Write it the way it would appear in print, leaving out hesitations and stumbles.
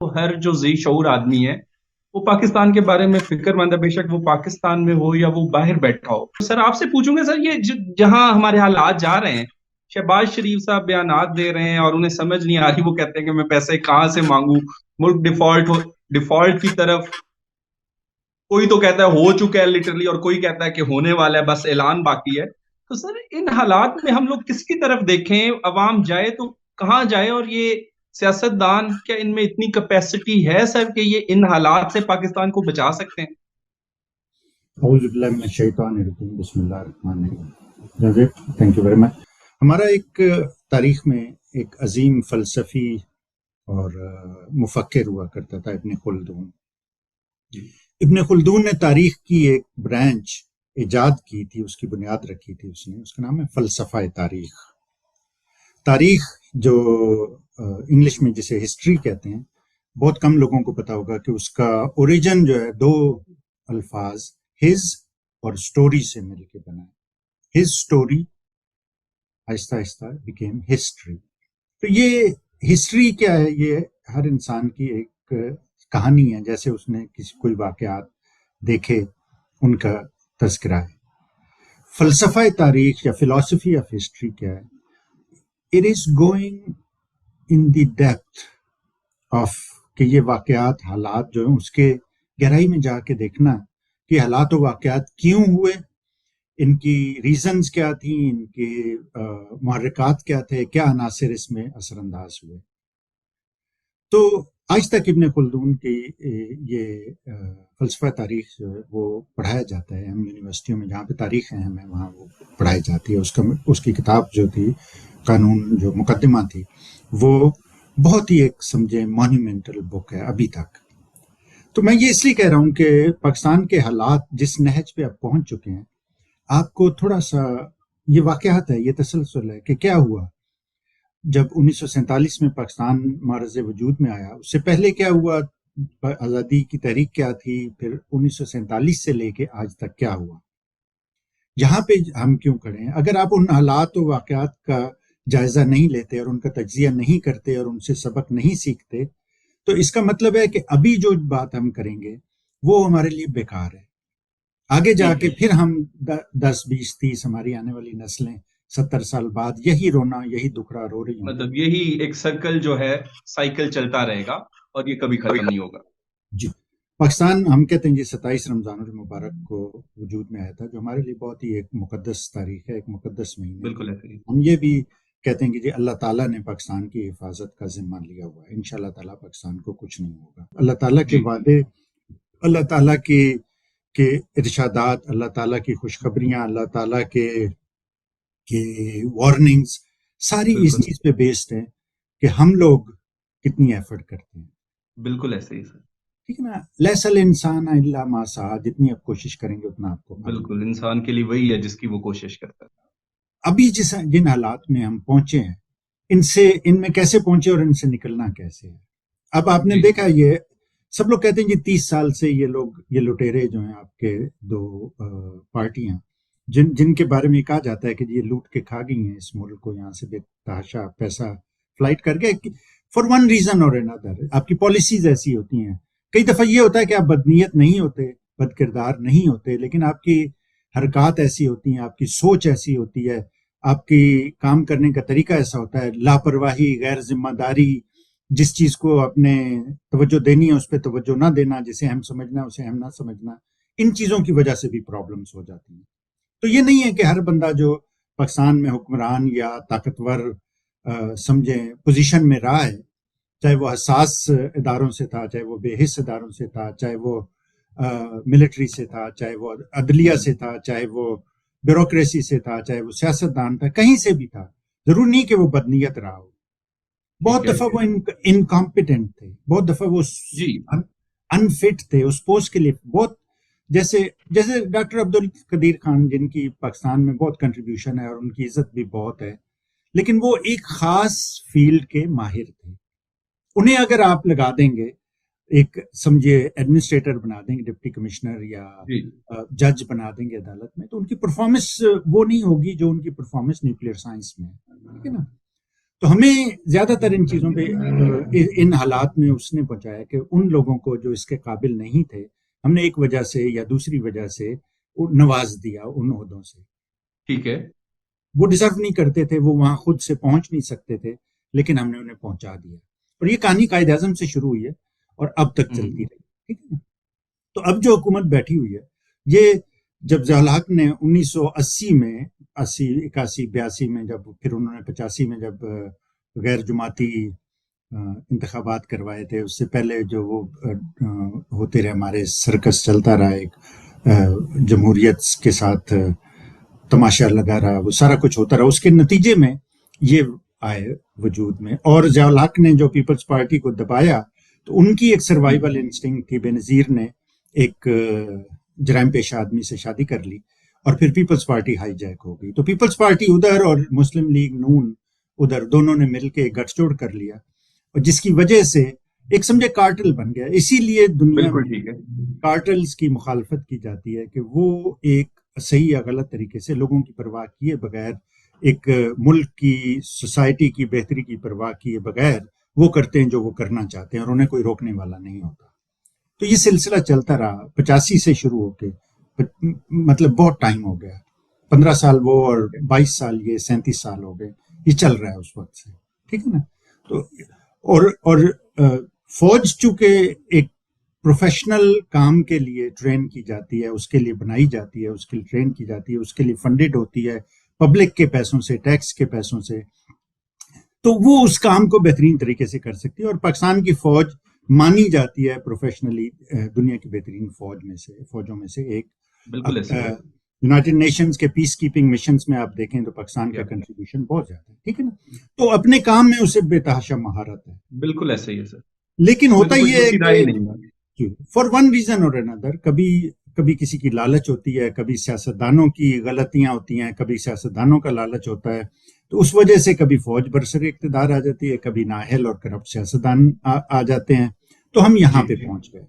ہر جو ذی شعور آدمی ہے وہ پاکستان کے بارے میں فکر مند ہے، بے شک وہ پاکستان میں ہو یا وہ باہر بیٹھا ہو. سر آپ سے پوچھوں گا سر، یہ جہاں ہمارے حالات جا رہے ہیں، شہباز شریف صاحب بیانات دے رہے ہیں اور انہیں سمجھ نہیں آ رہی، وہ کہتے ہیں کہ میں پیسے کہاں سے مانگوں، ملک ڈیفالٹ کی طرف. کوئی تو کہتا ہے ہو چکا ہے لٹرلی، اور کوئی کہتا ہے کہ ہونے والا ہے، بس اعلان باقی ہے. تو سر ان حالات میں ہم لوگ کس کی طرف دیکھیں؟ عوام جائے تو کہاں جائے؟ اور یہ سیاست دان کیا ان میں اتنی کیپیسٹی ہے سر کہ یہ ان حالات سے پاکستان کو بچا سکتے ہیں؟ اعوذ باللہ من الشیطان الرجیم، بسم اللہ الرحمن الرحیم. Thank you very much. ہمارا ایک تاریخ میں ایک عظیم فلسفی اور مفکر ہوا کرتا تھا، ابن خلدون. ابن خلدون نے تاریخ کی ایک برانچ ایجاد کی تھی، اس کی بنیاد رکھی تھی. اس کا نام ہے فلسفہ تاریخ. تاریخ جو انگلش میں جسے ہسٹری کہتے ہیں، بہت کم لوگوں کو پتا ہوگا کہ اس کا اوریجن جو ہے دو الفاظ ہز اور سٹوری سے مل کے بنا ہے. ہز سٹوری آہستہ آہستہ بیکیم ہسٹری. تو یہ ہسٹری کیا ہے؟ یہ ہر انسان کی ایک کہانی ہے، جیسے اس نے کوئی واقعات دیکھے ان کا تذکرہ ہے. فلسفہ تاریخ یا فلسفی آف ہسٹری کیا ہے؟ It is going in the depth of کہ یہ واقعات، حالات جو ہیں اس کے گہرائی میں جا کے دیکھنا کہ حالات و واقعات کیوں ہوئے، ان کی ریزنز کیا تھیں، ان کے محرکات کیا تھے، کیا عناصر اس میں اثر انداز ہوئے. تو آج تک ابن خلدون کی یہ فلسفہ تاریخ جو ہے وہ پڑھایا جاتا ہے. ہم یونیورسٹیوں میں جہاں پہ تاریخ اہم ہے وہاں وہ پڑھائی جاتی ہے. اس کی کتاب جو تھی، قانون جو مقدمہ تھی، وہ بہت ہی ایک سمجھے مانیومنٹل بک ہے ابھی تک. تو میں یہ اس لیے کہہ رہا ہوں کہ پاکستان کے حالات جس نہج پہ اب پہنچ چکے ہیں، آپ کو تھوڑا سا یہ واقعات ہے، یہ تسلسل ہے کہ کیا ہوا جب 1947 میں پاکستان معرض وجود میں آیا. اس سے پہلے کیا ہوا، آزادی کی تحریک کیا تھی، پھر 1947 سے لے کے آج تک کیا ہوا، یہاں پہ ہم کیوں کھڑے ہیں. اگر آپ ان حالات و واقعات کا جائزہ نہیں لیتے اور ان کا تجزیہ نہیں کرتے اور ان سے سبق نہیں سیکھتے، تو اس کا مطلب ہے کہ ابھی جو بات ہم کریں گے وہ ہمارے لیے بیکار ہے. آگے جا کے پھر ہم 10 20 30 ہماری آنے والی نسلیں 70 سال بعد یہی رونا، یہی دکھڑا رو رہی ہوں. مطلب یہی ایک سرکل جو ہے، سائیکل چلتا رہے گا اور یہ کبھی ختم نہیں ہوگا. جی. پاکستان ہم کہتے ہیں جی 27 رمضان المبارک کو وجود میں آیا تھا، جو ہمارے لیے بہت ہی ایک مقدس تاریخ ہے، ایک مقدس مہینہ. بالکل ایسے ہی. ہم یہ بھی کہتے ہیں کہ جی اللہ تعالیٰ نے پاکستان کی حفاظت کا ذمہ لیا ہوا ہے، انشاءاللہ تعالیٰ پاکستان کو کچھ نہیں ہوگا. اللہ تعالیٰ کے وعدے، اللہ تعالیٰ کے ارشادات، اللہ تعالیٰ کی خوشخبریاں، اللہ تعالیٰ کے وارننگز، ساری اس چیز پہ بیسڈ ہیں کہ ہم لوگ کتنی ایفرٹ کرتے ہیں. بالکل ایسے ہی سر. ٹھیک ہے نا؟ لیس الانسان الا ما سعی، جتنی آپ کوشش کریں گے اتنا آپ کو. بالکل انسان کے لیے وہی ہے جس کی وہ کوشش کرتا ہے. ابھی جن حالات میں ہم پہنچے ہیں، ان میں کیسے پہنچے اور ان سے نکلنا کیسے ہے. اب آپ نے دیکھا، یہ سب لوگ کہتے ہیں جی 30 سال سے یہ لٹیرے جو ہیں آپ کے دو پارٹیاں جن کے بارے میں کہا جاتا ہے کہ یہ لوٹ کے کھا گئی ہیں اس ملک کو، یہاں سے بے تحاشا پیسہ فلائٹ کر کے فار ون ریزن اور another. آپ کی پالیسیز ایسی ہوتی ہیں. کئی دفعہ یہ ہوتا ہے کہ آپ بدنیت نہیں ہوتے، بد کردار نہیں ہوتے، لیکن آپ کی حرکات ایسی ہوتی ہیں، آپ کی سوچ ایسی ہوتی ہے، آپ کی کام کرنے کا طریقہ ایسا ہوتا ہے، لاپرواہی، غیر ذمہ داری، جس چیز کو اپنے توجہ دینی ہے اس پہ توجہ نہ دینا، جسے ہم سمجھنا اسے ہم نہ سمجھنا، ان چیزوں کی وجہ سے بھی پرابلمز ہو جاتی ہیں. تو یہ نہیں ہے کہ ہر بندہ جو پاکستان میں حکمران یا طاقتور سمجھیں پوزیشن میں رہا ہے، چاہے وہ حساس اداروں سے تھا، چاہے وہ بے حس اداروں سے تھا، چاہے وہ ملٹری سے تھا، چاہے وہ عدلیہ سے تھا، چاہے وہ بیوروکریسی سے تھا، چاہے وہ سیاستدان تھا، کہیں سے بھی تھا، ضرور نہیں کہ وہ بدنیت رہا ہو. بہت دفعہ وہ انکمپیٹنٹ تھے، بہت دفعہ وہ انفٹ تھے اس پوسٹ کے لیے. بہت جیسے ڈاکٹر عبدالقدیر خان، جن کی پاکستان میں بہت کنٹریبیوشن ہے اور ان کی عزت بھی بہت ہے، لیکن وہ ایک خاص فیلڈ کے ماہر تھے. انہیں اگر آپ لگا دیں گے، ایک سمجھے ایڈمنسٹریٹر بنا دیں گے، ڈپٹی کمشنر یا جج بنا دیں گے عدالت میں، تو ان کی پرفارمنس وہ نہیں ہوگی جو ان کی پرفارمنس نیوکلیئر سائنس میں ہے. ٹھیک ہے نا؟ تو ہمیں زیادہ تر ان چیزوں پہ ان حالات میں اس نے پہنچایا کہ ان لوگوں کو جو اس کے قابل نہیں تھے ہم نے ایک وجہ سے یا دوسری وجہ سے نواز دیا ان عہدوں سے. ٹھیک ہے. وہ ڈیزرو نہیں کرتے تھے, وہ وہاں خود سے پہنچ نہیں سکتے تھے, لیکن ہم نے انہیں پہنچا دیا. اور یہ کہانی قائد اعظم سے شروع ہوئی ہے اور اب تک چلتی رہی. ٹھیک ہے نا. تو اب جو حکومت بیٹھی ہوئی ہے, یہ جب ضیاء الحق نے 1980 میں 81 82 میں جب پھر انہوں نے 85 میں جب غیر جماعتی انتخابات کروائے تھے, اس سے پہلے جو وہ ہوتے رہے ہمارے سرکس چلتا رہا, ایک جمہوریت کے ساتھ تماشا لگا رہا, وہ سارا کچھ ہوتا رہا, اس کے نتیجے میں یہ آئے وجود میں. اور ضیاء الحق نے جو پیپلز پارٹی کو دبایا تو ان کی ایک سروائیول انسٹنکٹ تھی. بے نظیر نے ایک جرائم پیشہ آدمی سے شادی کر لی اور پھر پیپلز پارٹی ہائی جیک ہو گئی. تو پیپلز پارٹی ادھر اور مسلم لیگ نون ادھر, دونوں نے مل کے گٹھ جوڑ کر لیا, اور جس کی وجہ سے ایک سمجھے کارٹل بن گیا. اسی لیے دنیا میں کارٹلز کی مخالفت کی جاتی ہے کہ وہ ایک صحیح یا غلط طریقے سے لوگوں کی پرواہ کیے بغیر, ایک ملک کی سوسائٹی کی بہتری کی پرواہ کیے بغیر وہ کرتے ہیں جو وہ کرنا چاہتے ہیں, اور انہیں کوئی روکنے والا نہیں ہوتا. تو یہ سلسلہ چلتا رہا 85 سے شروع ہو کے, مطلب بہت ٹائم ہو گیا, 15 سال وہ اور 22 سال یہ, 37 سال ہو گئے, یہ چل رہا ہے اس وقت سے. ٹھیک ہے نا. تو اور فوج چونکہ ایک پروفیشنل کام کے لیے ٹرین کی جاتی ہے, اس کے لیے بنائی جاتی ہے, اس کے لیے ٹرین کی جاتی ہے, اس کے لیے فنڈڈ ہوتی ہے پبلک کے پیسوں سے, ٹیکس کے پیسوں سے, تو وہ اس کام کو بہترین طریقے سے کر سکتی ہے. اور پاکستان کی فوج مانی جاتی ہے پروفیشنلی دنیا کی بہترین فوجوں میں سے ایک. یونائٹڈ نیشنز کے پیس کیپنگ مشنز میں آپ دیکھیں تو پاکستان کا کنٹریبیوشن بہت زیادہ ہے. ٹھیک ہے نا. تو اپنے کام میں اسے بے تحاشا مہارت ہے. بالکل ایسا ہی ہے سر. لیکن ہوتا یہ ہے کہ فار ون ریزن اور اندر, کبھی کسی کی لالچ ہوتی ہے, کبھی سیاستدانوں کی غلطیاں ہوتی ہیں, کبھی سیاستدانوں کا لالچ ہوتا ہے, تو اس وجہ سے کبھی فوج برسر اقتدار آ جاتی ہے, کبھی نااہل اور کرپٹ سیاستدان آ جاتے ہیں. تو ہم یہاں پہ پہنچ گئے.